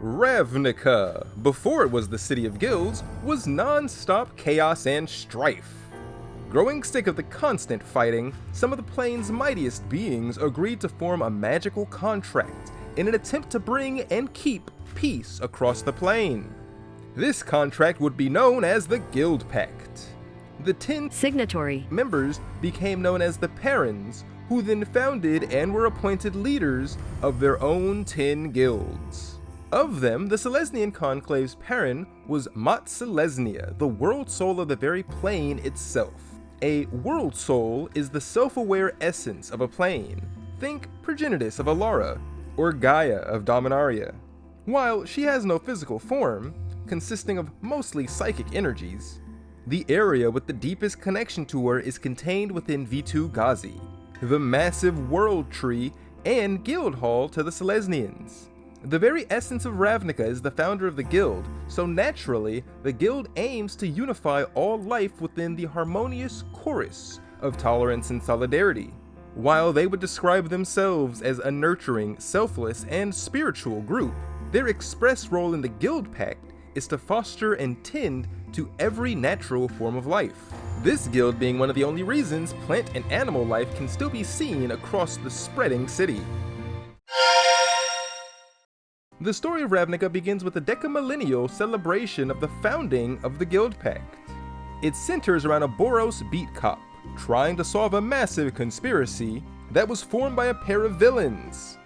Ravnica, before it was the city of guilds, was non-stop chaos and strife. Growing sick of the constant fighting, some of the plane's mightiest beings agreed to form a magical contract in an attempt to bring and keep peace across the plane. This contract would be known as the Guild Pact. The 10 Signatory members became known as the Perrons, who then founded and were appointed leaders of their own 10 guilds. Of them, the Selesnyan Conclave's Perron was Selesnya, the world soul of the very plane itself. A world soul is the self-aware essence of a plane. Think Progenitus of Alara, or Gaia of Dominaria. While she has no physical form, consisting of mostly psychic energies, the area with the deepest connection to her is contained within Vitu-Ghazi, the massive world tree and guild hall to the Selesnyans. The very essence of Ravnica is the founder of the guild, so naturally, the guild aims to unify all life within the harmonious chorus of tolerance and solidarity. While they would describe themselves as a nurturing, selfless, and spiritual group, their express role in the Guild Pact is to foster and tend to every natural form of life. This guild being one of the only reasons plant and animal life can still be seen across the spreading city. The story of Ravnica begins with the decamillennial celebration of the founding of the Guild Pact. It centers around a Boros beat cop trying to solve a massive conspiracy that was formed by a pair of villains.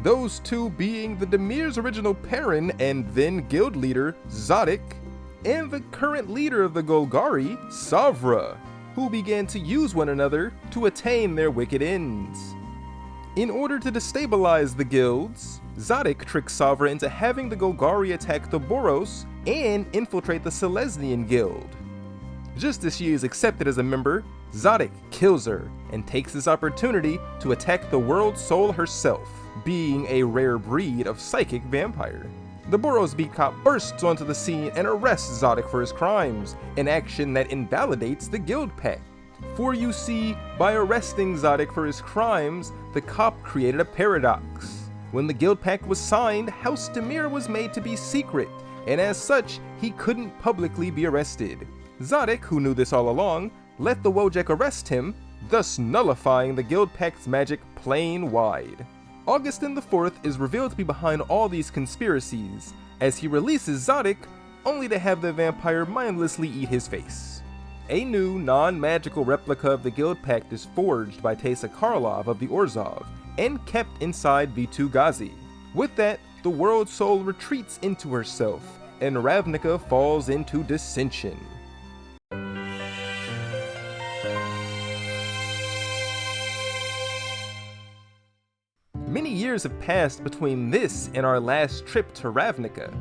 Those two being the Demir's original Perron and then guild leader, Zodic, and the current leader of the Golgari, Savra, who began to use one another to attain their wicked ends. In order to destabilize the guilds, Zodic tricks Savra into having the Golgari attack the Boros and infiltrate the Selesnyan guild. Just as she is accepted as a member, Zodic kills her and takes this opportunity to attack the world soul herself, being a rare breed of psychic vampire. The Boros beat cop bursts onto the scene and arrests Zodic for his crimes, an action that invalidates the Guild Pact. For you see, by arresting Zodic for his crimes, the cop created a paradox. When the Guild Pact was signed, House Demir was made to be secret, and as such, he couldn't publicly be arrested. Zodic, who knew this all along, let the Wojek arrest him, thus nullifying the Guild Pact's magic plain-wide. Augustin IV is revealed to be behind all these conspiracies, as he releases Zodic, only to have the vampire mindlessly eat his face. A new, non-magical replica of the Guild Pact is forged by Teysa Karlov of the Orzhov, and kept inside Vitu-Ghazi. With that, the world soul retreats into herself, and Ravnica falls into dissension. Many years have passed between this and our last trip to Ravnica.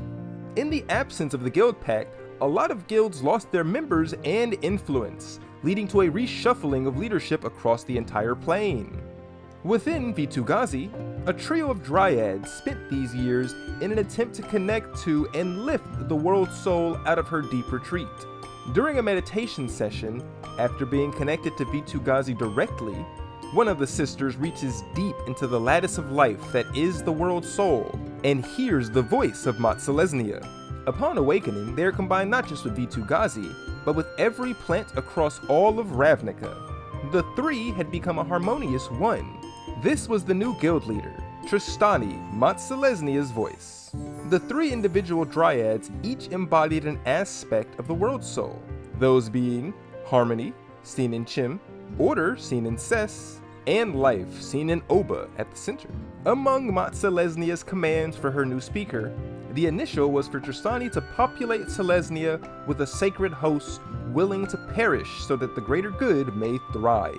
In the absence of the Guild Pact, a lot of guilds lost their members and influence, leading to a reshuffling of leadership across the entire plane. Within Vitu-Ghazi, a trio of dryads spent these years in an attempt to connect to and lift the world soul out of her deep retreat. During a meditation session, after being connected to Vitu-Ghazi directly, one of the sisters reaches deep into the lattice of life that is the world soul, and hears the voice of Selesnya. Upon awakening, they are combined not just with Vitu-Ghazi, but with every plant across all of Ravnica. The three had become a harmonious one. This was the new guild leader, Tristani, Selesnya's voice. The three individual dryads each embodied an aspect of the world soul, those being harmony, seen in Chim, order, seen in Ses, and life, seen in Oba at the center. Among Selesnya's commands for her new speaker, the initial was for Tristani to populate Selesnya with a sacred host willing to perish so that the greater good may thrive.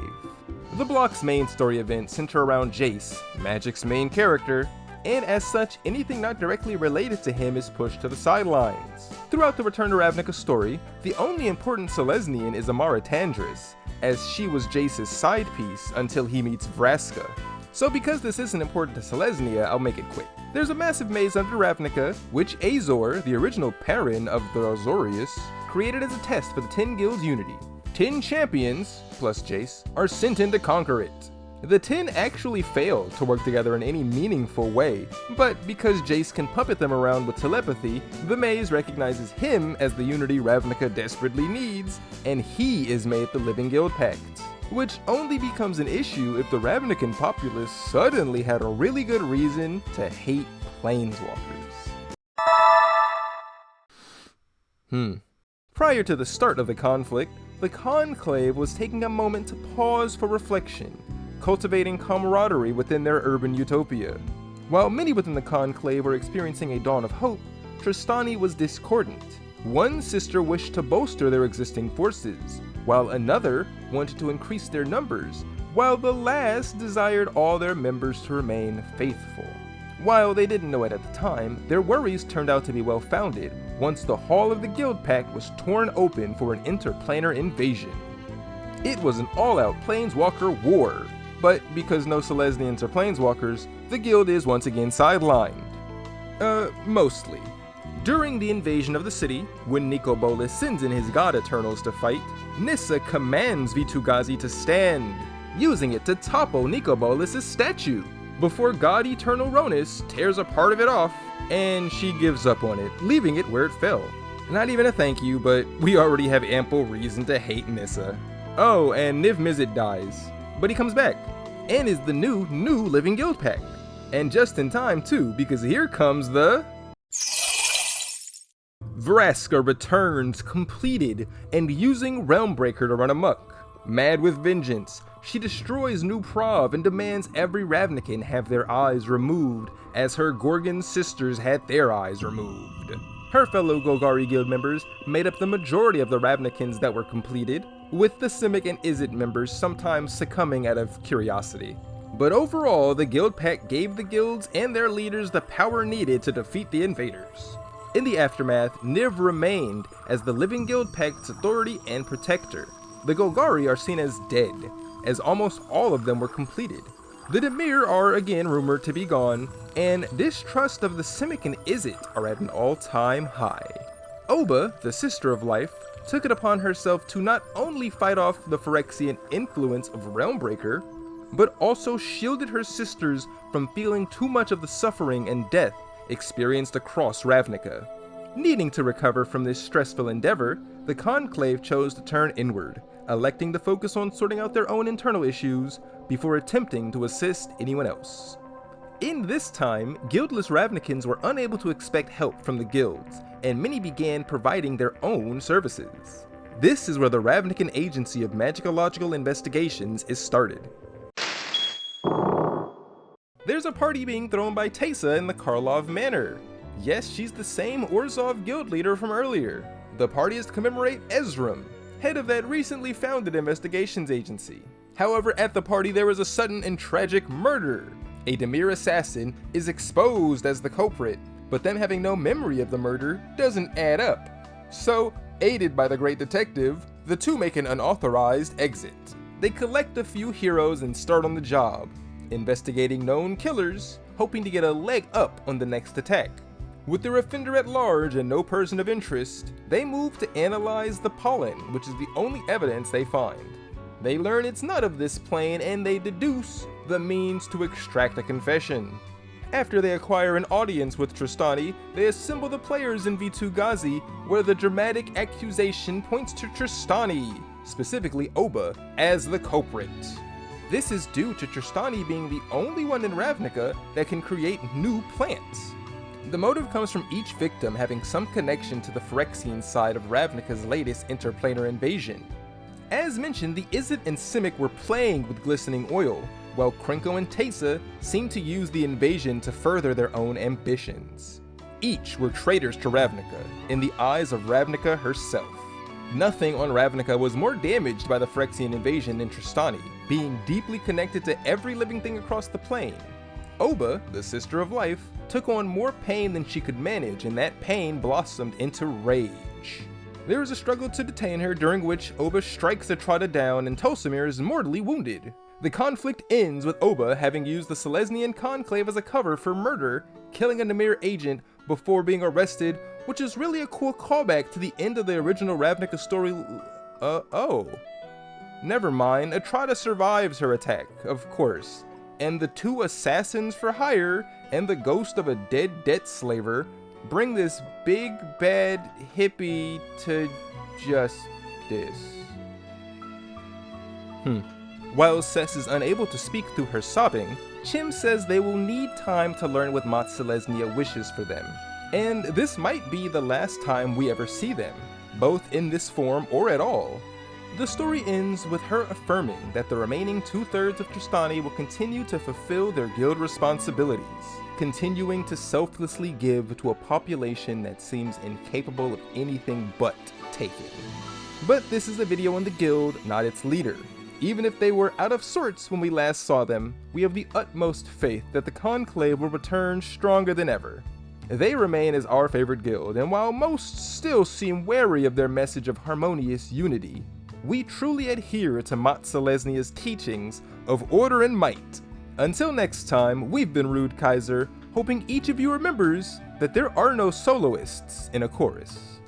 The block's main story events center around Jace, Magic's main character, and as such, anything not directly related to him is pushed to the sidelines. Throughout the Return to Ravnica story, the only important Selesnyan is Amara Tandris, as she was Jace's side piece until he meets Vraska. So because this isn't important to Selesnya, I'll make it quick. There's a massive maze under Ravnica, which Azor, the original Perron of the Azorius, created as a test for the 10 Guilds Unity. 10 champions, plus Jace, are sent in to conquer it. The 10 actually fail to work together in any meaningful way, but because Jace can puppet them around with telepathy, the maze recognizes him as the unity Ravnica desperately needs, and he is made the Living Guild Pact, which only becomes an issue if the Ravnican populace suddenly had a really good reason to hate Planeswalkers. Prior to the start of the conflict, the Conclave was taking a moment to pause for reflection, cultivating camaraderie within their urban utopia. While many within the Conclave were experiencing a dawn of hope, Tristani was discordant. One sister wished to bolster their existing forces, while another wanted to increase their numbers, while the last desired all their members to remain faithful. While they didn't know it at the time, their worries turned out to be well-founded once the Hall of the Guild Pact was torn open for an interplanar invasion. It was an all-out Planeswalker war, but because no Selesnyans are Planeswalkers, the guild is once again sidelined. Mostly. During the invasion of the city, when Nicol Bolas sends in his God Eternals to fight, Nissa commands Vitu-Ghazi to stand, using it to topple Nicol Bolas' statue, before God Eternal Ronus tears a part of it off, and she gives up on it, leaving it where it fell. Not even a thank you, but we already have ample reason to hate Nissa. Oh, and Niv Mizzet dies, but he comes back, and is the new Living Guild Pact. And just in time too, because here comes the... Vraska returns, completed, and using Realmbreaker to run amok. Mad with vengeance, she destroys New Prov and demands every Ravnican have their eyes removed, as her Gorgon sisters had their eyes removed. Her fellow Golgari Guild members made up the majority of the Ravnicans that were completed, with the Simic and Izzet members sometimes succumbing out of curiosity. But overall, the Guild Pact gave the guilds and their leaders the power needed to defeat the invaders. In the aftermath, Niv remained as the Living Guild Pact's authority and protector. The Golgari are seen as dead, as almost all of them were completed. The Dimir are again rumored to be gone, and distrust of the Simic and Izzet are at an all-time high. Oba, the Sister of Life, took it upon herself to not only fight off the Phyrexian influence of Realmbreaker, but also shielded her sisters from feeling too much of the suffering and death experienced across Ravnica. Needing to recover from this stressful endeavor, the Conclave chose to turn inward, electing to focus on sorting out their own internal issues before attempting to assist anyone else. In this time, guildless Ravnicans were unable to expect help from the guilds, and many began providing their own services. This is where the Ravnican Agency of Magicological Investigations is started. There's a party being thrown by Teysa in the Karlov Manor. Yes, she's the same Orzhov guild leader from earlier. The party is to commemorate Ezram, head of that recently founded investigations agency. However, at the party there is a sudden and tragic murder. A Dimir assassin is exposed as the culprit, but them having no memory of the murder doesn't add up. So, aided by the great detective, the two make an unauthorized exit. They collect a few heroes and start on the job, investigating known killers, hoping to get a leg up on the next attack. With their offender at large and no person of interest, they move to analyze the pollen, which is the only evidence they find. They learn it's not of this plane and they deduce the means to extract a confession. After they acquire an audience with Tristani, they assemble the players in Vitu-Ghazi, where the dramatic accusation points to Tristani, specifically Oba, as the culprit. This is due to Tristani being the only one in Ravnica that can create new plants. The motive comes from each victim having some connection to the Phyrexian side of Ravnica's latest interplanar invasion. As mentioned, the Izzet and Simic were playing with glistening oil, while Krenko and Teysa seemed to use the invasion to further their own ambitions. Each were traitors to Ravnica, in the eyes of Ravnica herself. Nothing on Ravnica was more damaged by the Phyrexian invasion than Tristani, being deeply connected to every living thing across the plane. Oba, the Sister of Life, took on more pain than she could manage, and that pain blossomed into rage. There is a struggle to detain her, during which Oba strikes Atrada down and Tolsimir is mortally wounded. The conflict ends with Oba having used the Selesnyan Conclave as a cover for murder, killing a Dimir agent before being arrested, which is really a cool callback to the end of the original Ravnica story. Never mind, Atrada survives her attack, of course, and the two assassins for hire and the ghost of a dead debt slaver bring this big bad hippie to justice. While Ses is unable to speak through her sobbing, Chim says they will need time to learn what Mont Selesnya wishes for them, and this might be the last time we ever see them, both in this form or at all. The story ends with her affirming that the remaining 2/3 of Tristani will continue to fulfill their guild responsibilities, continuing to selflessly give to a population that seems incapable of anything but taking. But this is a video on the guild, not its leader. Even if they were out of sorts when we last saw them, we have the utmost faith that the Conclave will return stronger than ever. They remain as our favorite guild, and while most still seem wary of their message of harmonious unity, we truly adhere to Mont Selesnya's teachings of order and might. Until next time, we've been Rude Kaiser, hoping each of you remembers that there are no soloists in a chorus.